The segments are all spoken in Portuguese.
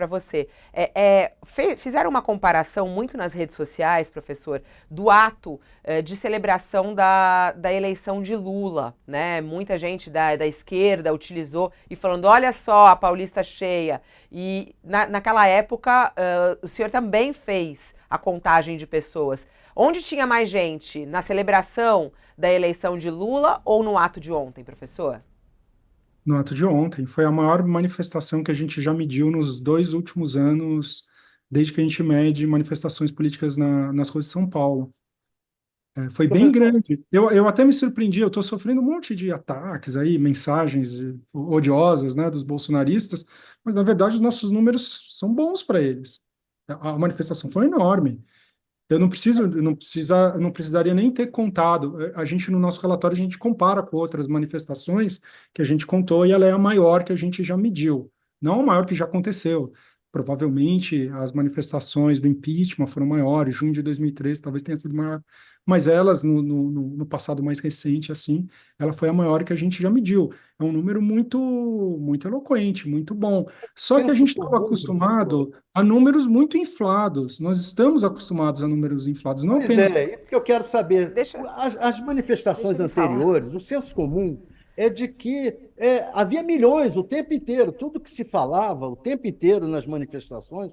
para você. Fizeram uma comparação muito nas redes sociais, professor, do ato de celebração da eleição de Lula, né? Muita gente da esquerda utilizou e falando, olha só, a Paulista cheia. E naquela época, o senhor também fez a contagem de pessoas. Onde tinha mais gente? Na celebração da eleição de Lula ou no ato de ontem, professor? No ato de ontem. Foi a maior manifestação que a gente já mediu nos 2 últimos anos, desde que a gente mede manifestações políticas nas ruas de São Paulo. Foi bem Professor, grande. Eu até me surpreendi, eu estou sofrendo um monte de ataques aí, mensagens odiosas, né, dos bolsonaristas, mas na verdade os nossos números são bons para eles. A manifestação foi enorme. Eu não precisaria nem ter contado. A gente, no nosso relatório, a gente compara com outras manifestações que a gente contou e ela é a maior que a gente já mediu, não a maior que já aconteceu. Provavelmente as manifestações do impeachment foram maiores, junho de 2013 talvez tenha sido maior, mas elas, no passado mais recente, assim, ela foi a maior que a gente já mediu. É um número muito eloquente, muito bom. Só que a senso gente estava comum, professor. acostumado a números muito inflados. Nós estamos acostumados a números inflados, não Pois apenas. é, isso que eu quero saber. Deixa, As deixa manifestações ele falar. anteriores, o senso comum é de que havia milhões o tempo inteiro, tudo que se falava o tempo inteiro nas manifestações.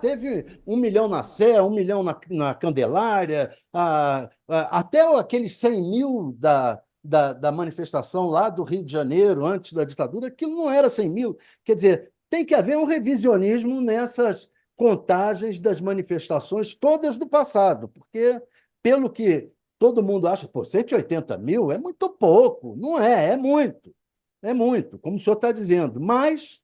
Teve 1 milhão na Sé, 1 milhão na Candelária, até aqueles 100 mil da manifestação lá do Rio de Janeiro, antes da ditadura, aquilo não era 100 mil. Quer dizer, tem que haver um revisionismo nessas contagens das manifestações todas do passado, porque, pelo que todo mundo acha, pô, 180 mil é muito pouco. Não é, é muito, como o senhor está dizendo. Mas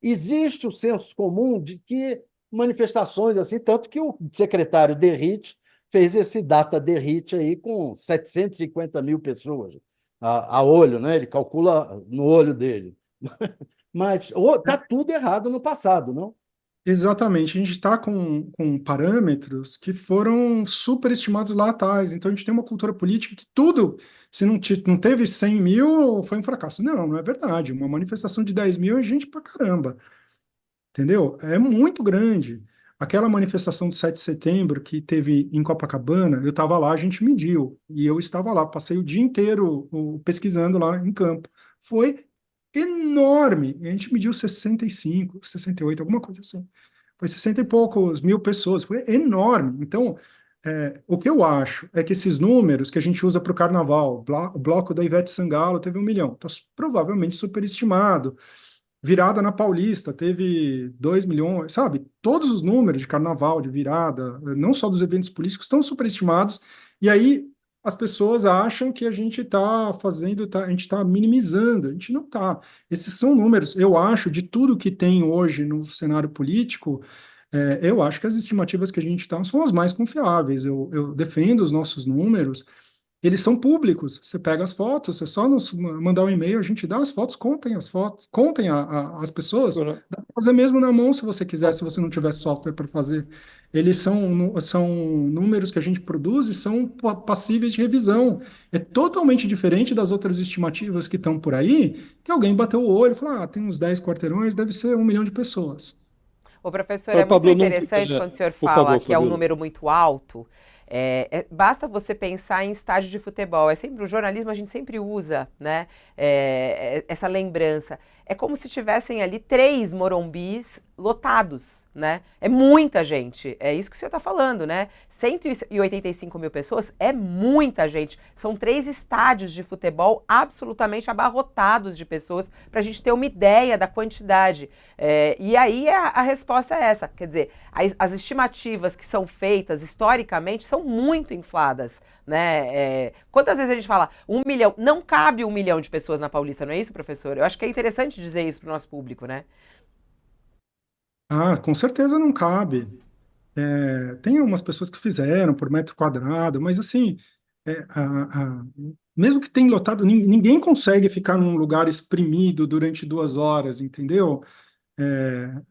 existe o senso comum de que manifestações assim, tanto que o secretário Derrite fez esse data Derrite aí com 750 mil pessoas a olho, né? Ele calcula no olho dele. Mas está tudo errado no passado, não? Exatamente, a gente está com parâmetros que foram superestimados lá atrás. Então, a gente tem uma cultura política que tudo, se não teve 100 mil, foi um fracasso. Não, não é verdade. Uma manifestação de 10 mil é gente pra caramba, entendeu? É muito grande. Aquela manifestação do 7 de setembro que teve em Copacabana, eu estava lá, a gente mediu, e eu estava lá, passei o dia inteiro pesquisando lá em campo. Foi enorme. A gente mediu 65, 68, alguma coisa assim. Foi 60 e poucos mil pessoas, foi enorme. Então, o que eu acho é que esses números que a gente usa para o carnaval, o bloco da Ivete Sangalo teve 1 milhão, está provavelmente superestimado. Virada na Paulista teve 2 milhões, sabe? Todos os números de carnaval, de virada, não só dos eventos políticos, estão superestimados. E aí as pessoas acham que a gente está fazendo, a gente está minimizando. A gente não está. Esses são números, eu acho, de tudo que tem hoje no cenário político. Eu acho que as estimativas que a gente está são as mais confiáveis. Eu defendo os nossos números, eles são públicos. Você pega as fotos, você só nos mandar um e-mail, a gente dá as fotos, contem as pessoas. Doutora, Dá pra fazer mesmo na mão se você quiser, se você não tiver software para fazer. Eles são números que a gente produz e são passíveis de revisão. É totalmente diferente das outras estimativas que estão por aí, que alguém bateu o olho e falou: tem uns 10 quarteirões, deve ser 1 milhão de pessoas. O professor, é doutor muito Pablo, não, interessante quando o senhor por fala favor, que é um Fabiola. número muito alto. Basta você pensar em estádio de futebol. É sempre o jornalismo, a gente sempre usa, né? Essa lembrança. É como se tivessem ali 3 Morumbis lotados, né? É muita gente. É isso que o senhor está falando, né? 185 mil pessoas é muita gente. São 3 estádios de futebol absolutamente abarrotados de pessoas, para a gente ter uma ideia da quantidade. E aí a resposta é essa. Quer dizer, as estimativas que são feitas historicamente são muito infladas, né? Quantas vezes a gente fala 1 milhão? Não cabe 1 milhão de pessoas na Paulista, não é isso, professor? Eu acho que é interessante dizer isso para o nosso público, né? Com certeza não cabe. Tem umas pessoas que fizeram por metro quadrado, mas assim, é, a- a- mesmo que tenha lotado, ninguém consegue ficar num lugar espremido durante 2 horas, entendeu?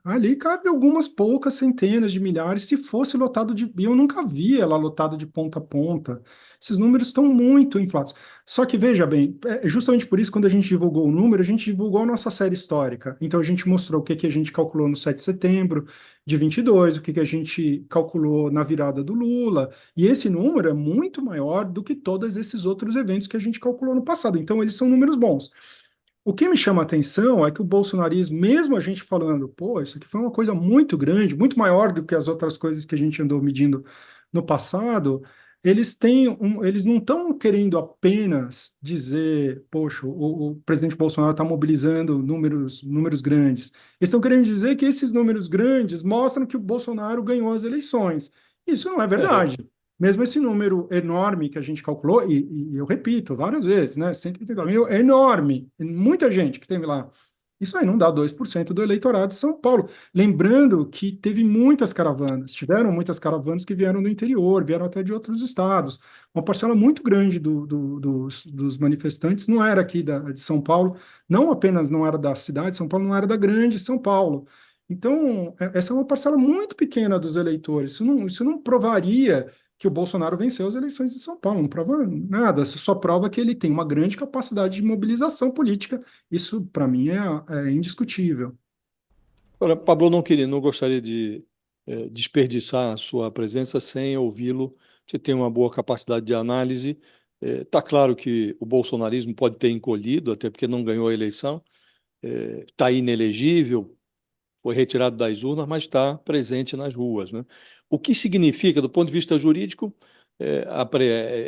Ali cabe algumas poucas centenas de milhares, se fosse lotado de. E eu nunca vi ela lotado de ponta a ponta. Esses números estão muito inflados. Só que, veja bem, é justamente por isso, quando a gente divulgou o número, a gente divulgou a nossa série histórica. Então, a gente mostrou o que, que a gente calculou no 7 de setembro de 22, o que, que a gente calculou na virada do Lula. E esse número é muito maior do que todos esses outros eventos que a gente calculou no passado. Então, eles são números bons. O que me chama a atenção é que o bolsonarismo, mesmo a gente falando, pô, isso aqui foi uma coisa muito grande, muito maior do que as outras coisas que a gente andou medindo no passado, eles não estão querendo apenas dizer, poxa, o presidente Bolsonaro está mobilizando números grandes. Eles estão querendo dizer que esses números grandes mostram que o Bolsonaro ganhou as eleições. Isso não é É, verdade. Mesmo esse número enorme que a gente calculou, e eu repito várias vezes, né? 130 mil é enorme, muita gente que teve lá. Isso aí não dá 2% do eleitorado de São Paulo. Lembrando que teve muitas caravanas, tiveram muitas caravanas que vieram do interior, vieram até de outros estados. Uma parcela muito grande dos manifestantes não era aqui de São Paulo, não apenas não era da cidade de São Paulo, não era da grande São Paulo. Então, essa é uma parcela muito pequena dos eleitores. Isso não provaria que o Bolsonaro venceu as eleições de São Paulo, não prova nada, isso só prova que ele tem uma grande capacidade de mobilização política. Isso, para mim, é indiscutível. Agora, Pablo, não gostaria de desperdiçar a sua presença sem ouvi-lo. Você tem uma boa capacidade de análise. Está claro que o bolsonarismo pode ter encolhido, até porque não ganhou a eleição, está inelegível, foi retirado das urnas, mas está presente nas ruas, né? O que significa, do ponto de vista jurídico,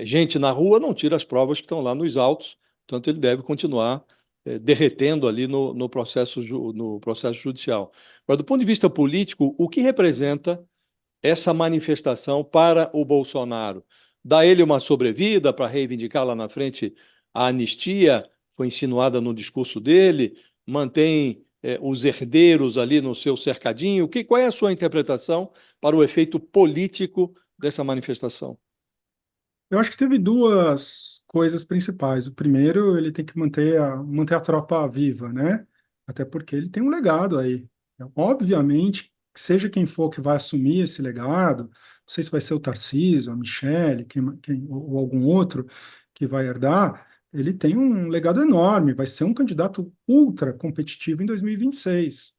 gente na rua não tira as provas que estão lá nos autos, portanto, ele deve continuar derretendo ali no processo judicial. Mas, do ponto de vista político, o que representa essa manifestação para o Bolsonaro? Dá ele uma sobrevida para reivindicar lá na frente a anistia, foi insinuada no discurso dele, mantém os herdeiros ali no seu cercadinho? Qual é a sua interpretação para o efeito político dessa manifestação? Eu acho que teve duas coisas principais. O primeiro, ele tem que manter a tropa viva, né? Até porque ele tem um legado aí. Obviamente, seja quem for que vai assumir esse legado, não sei se vai ser o Tarcísio, a Michele, ou algum outro que vai herdar, ele tem um legado enorme, vai ser um candidato ultra competitivo em 2026.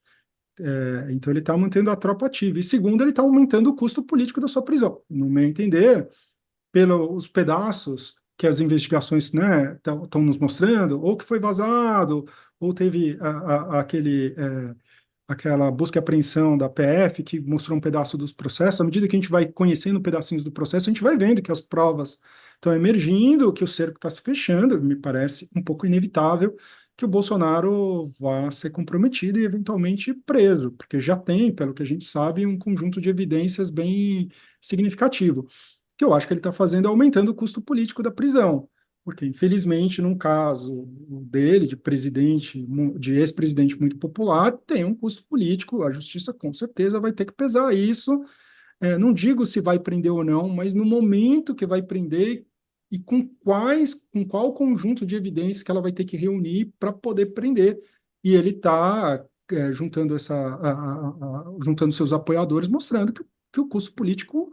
Então, ele está mantendo a tropa ativa. E segundo, ele está aumentando o custo político da sua prisão. No meu entender, pelos pedaços que as investigações, né, estão nos mostrando, ou que foi vazado, ou teve aquela busca e apreensão da PF que mostrou um pedaço dos processos. À medida que a gente vai conhecendo pedacinhos do processo, a gente vai vendo que as provas estão emergindo, que o cerco está se fechando. Me parece um pouco inevitável que o Bolsonaro vá ser comprometido e eventualmente preso, porque já tem, pelo que a gente sabe, um conjunto de evidências bem significativo que eu acho que ele está fazendo é aumentando o custo político da prisão. Porque, infelizmente, num caso dele, de presidente, de ex-presidente muito popular, tem um custo político, a justiça com certeza vai ter que pesar isso. Não digo se vai prender ou não, mas no momento que vai prender e com qual conjunto de evidências que ela vai ter que reunir para poder prender. E ele está juntando seus apoiadores, mostrando que o custo político